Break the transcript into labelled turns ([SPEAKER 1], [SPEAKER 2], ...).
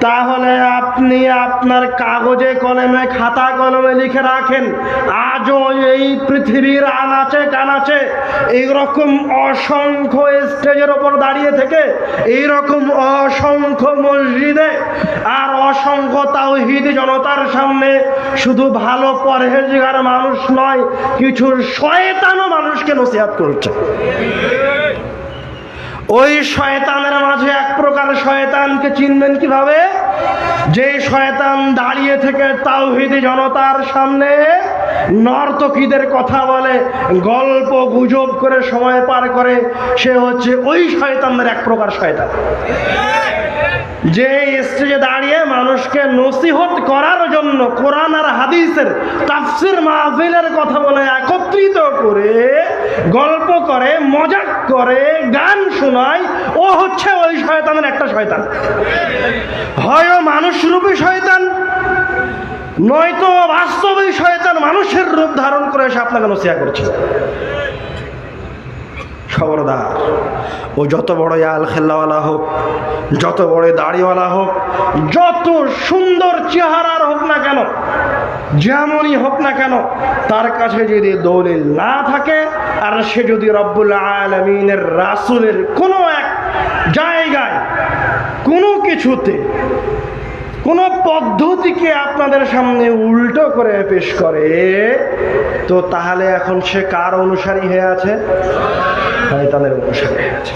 [SPEAKER 1] তাহলে আপনি আপনার কাগজে কলমে খাতা কলমে লিখে রাখেন, আজও এই পৃথিবীর আনাচে কানাচে এইরকম অসংখ্য স্টেজের ওপর দাঁড়িয়ে থেকে এইরকম অসংখ্য মসজিদে আর অসংখ্য তাওহীদি জনতার সামনে শুধু ভালো পরহেজগার মানুষ নয়, কিছু শয়তানও মানুষকে নসিহত করছে। ওই শয়তানের মাঝে এক প্রকার শয়তানকে চিনবেন কিভাবে? যে শয়তান দাঁড়িয়ে থেকে তাওহীদি জনতার সামনে নর্তকীদের কথা বলে, গল্প গুজব করে সময় পার করে, সে হচ্ছে ওই শয়তানের এক প্রকার শয়তান। যে স্টেজে দাঁড়িয়ে মানুষকে নসিহত করার জন্য কোরআন আর হাদিসের তাফসীর মাহফিলের কথা বলে একত্রিত করে গল্প করে, মজাক করে, গান শোনায়, ও হচ্ছে ওই শয়তানের একটা শয়তান। হয় মানুষরূপী শয়তান, নয়তো বাস্তবিক শয়তান মানুষের রূপ ধারণ করে এসে আপনাকে নসিহত করছে। খবরদার, ও যত বড় আল খেল্লাওয়ালা হোক, যত বড় দাড়িওয়ালা হোক, যত সুন্দর চেহারার হোক না কেন, যেমনই হোক না কেন, তার কাছে যদি দলিল না থাকে আর সে যদি রব্বুল আলামিনের রাসূলের কোনো এক জায়গায় কোনো কিছুতে কোনো পদ্ধতিকে আপনাদের সামনে উল্টো করে পেশ করে, তো তাহলে এখন সে কার অনুসারী হয়ে আছে? শয়তানের অনুসারী হয়ে আছে।